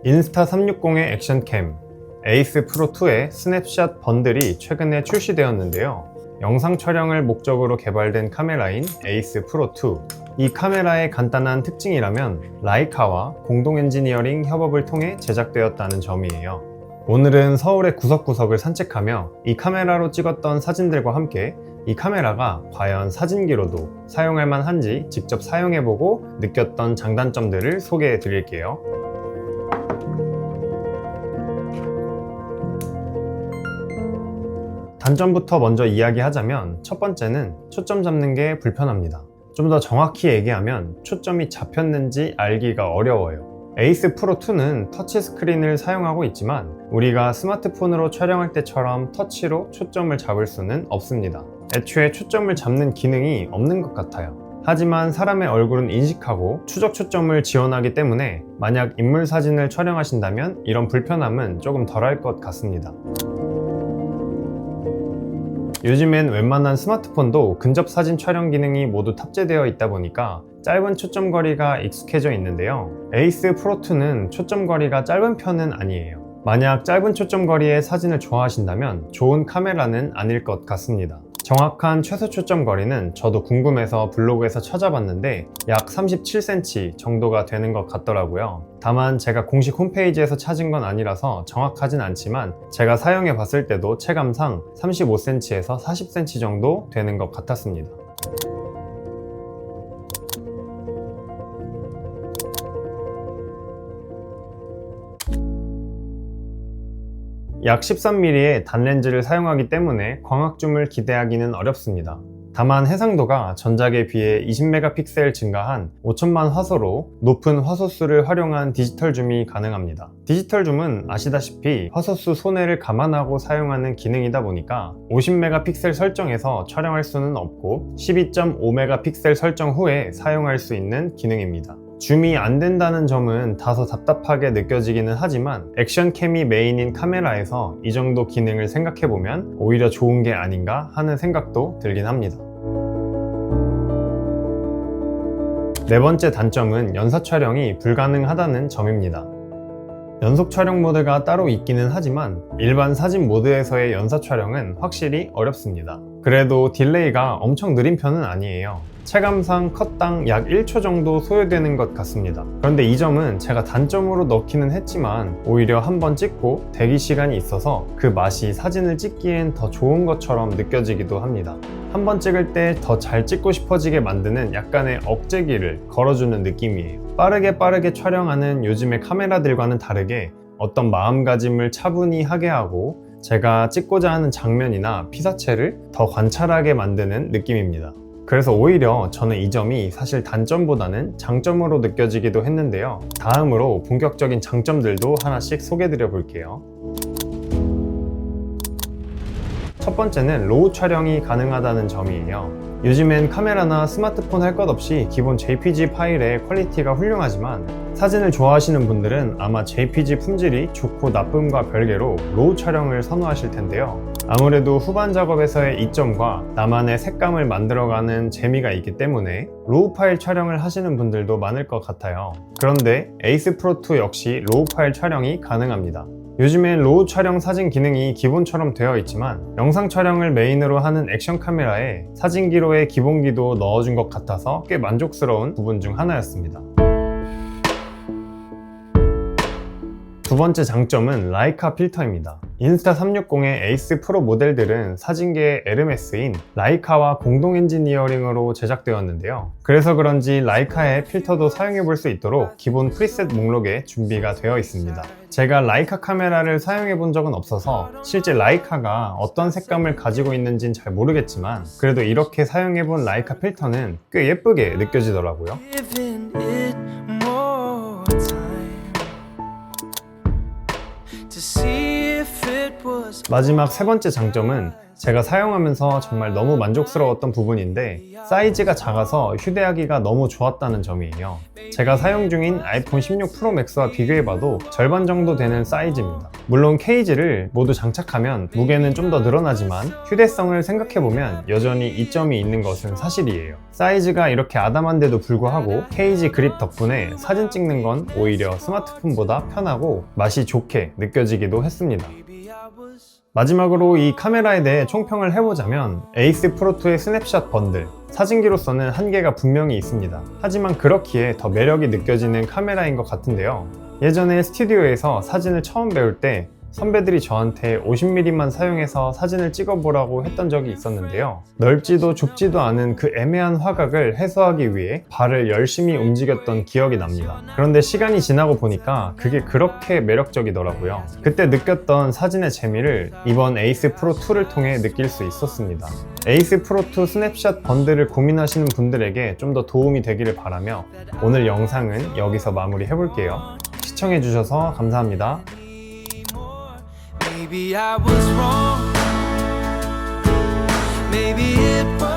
인스타 360의 액션캠, 에이스 프로2의 스냅샷 번들이 최근에 출시되었는데요. 영상 촬영을 목적으로 개발된 카메라인 에이스 프로2. 이 카메라의 간단한 특징이라면 라이카와 공동 엔지니어링 협업을 통해 제작되었다는 점이에요. 오늘은 서울의 구석구석을 산책하며 이 카메라로 찍었던 사진들과 함께 이 카메라가 과연 사진기로도 사용할 만한지 직접 사용해보고 느꼈던 장단점들을 소개해 드릴게요. 단점부터 먼저 이야기하자면 첫 번째는 초점 잡는 게 불편합니다. 좀 더 정확히 얘기하면 초점이 잡혔는지 알기가 어려워요. 에이스 프로2는 터치 스크린을 사용하고 있지만 우리가 스마트폰으로 촬영할 때처럼 터치로 초점을 잡을 수는 없습니다. 애초에 초점을 잡는 기능이 없는 것 같아요. 하지만 사람의 얼굴은 인식하고 추적 초점을 지원하기 때문에 만약 인물 사진을 촬영하신다면 이런 불편함은 조금 덜할 것 같습니다. 요즘엔 웬만한 스마트폰도 근접 사진 촬영 기능이 모두 탑재되어 있다 보니까 짧은 초점 거리가 익숙해져 있는데요. 에이스 프로2는 초점 거리가 짧은 편은 아니에요. 만약 짧은 초점 거리의 사진을 좋아하신다면 좋은 카메라는 아닐 것 같습니다. 정확한 최소 초점 거리는 저도 궁금해서 블로그에서 찾아봤는데 약 37cm 정도가 되는 것 같더라고요. 다만 제가 공식 홈페이지에서 찾은 건 아니라서 정확하진 않지만 제가 사용해 봤을 때도 체감상 35cm에서 40cm 정도 되는 것 같았습니다. 약 13mm의 단렌즈를 사용하기 때문에 광학줌을 기대하기는 어렵습니다. 다만 해상도가 전작에 비해 20메가픽셀 증가한 5000만 화소로 높은 화소수를 활용한 디지털 줌이 가능합니다. 디지털 줌은 아시다시피 화소수 손해를 감안하고 사용하는 기능이다 보니까 50메가픽셀 설정에서 촬영할 수는 없고 12.5메가픽셀 설정 후에 사용할 수 있는 기능입니다. 줌이 안 된다는 점은 다소 답답하게 느껴지기는 하지만 액션캠이 메인인 카메라에서 이 정도 기능을 생각해보면 오히려 좋은 게 아닌가 하는 생각도 들긴 합니다. 네 번째 단점은 연사 촬영이 불가능하다는 점입니다. 연속 촬영 모드가 따로 있기는 하지만 일반 사진 모드에서의 연사 촬영은 확실히 어렵습니다. 그래도 딜레이가 엄청 느린 편은 아니에요. 체감상 컷당 약 1초 정도 소요되는 것 같습니다. 그런데 이 점은 제가 단점으로 넣기는 했지만 오히려 한번 찍고 대기 시간이 있어서 그 맛이 사진을 찍기엔 더 좋은 것처럼 느껴지기도 합니다. 한번 찍을 때 더 잘 찍고 싶어지게 만드는 약간의 억제기를 걸어주는 느낌이에요. 빠르게 촬영하는 요즘의 카메라들과는 다르게 어떤 마음가짐을 차분히 하게 하고 제가 찍고자 하는 장면이나 피사체를 더 관찰하게 만드는 느낌입니다. 그래서 오히려 저는 이 점이 사실 단점보다는 장점으로 느껴지기도 했는데요. 다음으로 본격적인 장점들도 하나씩 소개해드려 볼게요. 첫 번째는 로우 촬영이 가능하다는 점이에요. 요즘엔 카메라나 스마트폰 할 것 없이 기본 JPG 파일의 퀄리티가 훌륭하지만 사진을 좋아하시는 분들은 아마 JPG 품질이 좋고 나쁨과 별개로 로우 촬영을 선호하실 텐데요. 아무래도 후반 작업에서의 이점과 나만의 색감을 만들어가는 재미가 있기 때문에 로우 파일 촬영을 하시는 분들도 많을 것 같아요. 그런데 에이스 프로2 역시 로우 파일 촬영이 가능합니다. 요즘엔 로우 촬영 사진 기능이 기본처럼 되어 있지만 영상 촬영을 메인으로 하는 액션 카메라에 사진기로의 기본기도 넣어준 것 같아서 꽤 만족스러운 부분 중 하나였습니다. 두 번째 장점은 라이카 필터입니다. 인스타 360의 에이스 프로 모델들은 사진계의 에르메스인 라이카와 공동 엔지니어링으로 제작되었는데요. 그래서 그런지 라이카의 필터도 사용해볼 수 있도록 기본 프리셋 목록에 준비가 되어 있습니다. 제가 라이카 카메라를 사용해본 적은 없어서 실제 라이카가 어떤 색감을 가지고 있는지는 잘 모르겠지만 그래도 이렇게 사용해본 라이카 필터는 꽤 예쁘게 느껴지더라고요. To see if it would 마지막 세 번째 장점은 제가 사용하면서 정말 너무 만족스러웠던 부분인데 사이즈가 작아서 휴대하기가 너무 좋았다는 점이에요. 제가 사용 중인 아이폰 16 프로 맥스와 비교해봐도 절반 정도 되는 사이즈입니다. 물론 케이지를 모두 장착하면 무게는 좀 더 늘어나지만 휴대성을 생각해보면 여전히 이점이 있는 것은 사실이에요. 사이즈가 이렇게 아담한데도 불구하고 케이지 그립 덕분에 사진 찍는 건 오히려 스마트폰보다 편하고 맛이 좋게 느껴지기도 했습니다. 마지막으로 이 카메라에 대해 총평을 해보자면 에이스 프로2의 스냅샷 번들, 사진기로서는 한계가 분명히 있습니다. 하지만 그렇기에 더 매력이 느껴지는 카메라인 것 같은데요. 예전에 스튜디오에서 사진을 처음 배울 때 선배들이 저한테 50mm만 사용해서 사진을 찍어보라고 했던 적이 있었는데요. 넓지도 좁지도 않은 그 애매한 화각을 해소하기 위해 발을 열심히 움직였던 기억이 납니다. 그런데 시간이 지나고 보니까 그게 그렇게 매력적이더라고요. 그때 느꼈던 사진의 재미를 이번 에이스 프로2를 통해 느낄 수 있었습니다. 에이스 프로2 스냅샷 번들을 고민하시는 분들에게 좀 더 도움이 되기를 바라며 오늘 영상은 여기서 마무리 해볼게요. 시청해주셔서 감사합니다. Maybe I was wrong. Maybe it was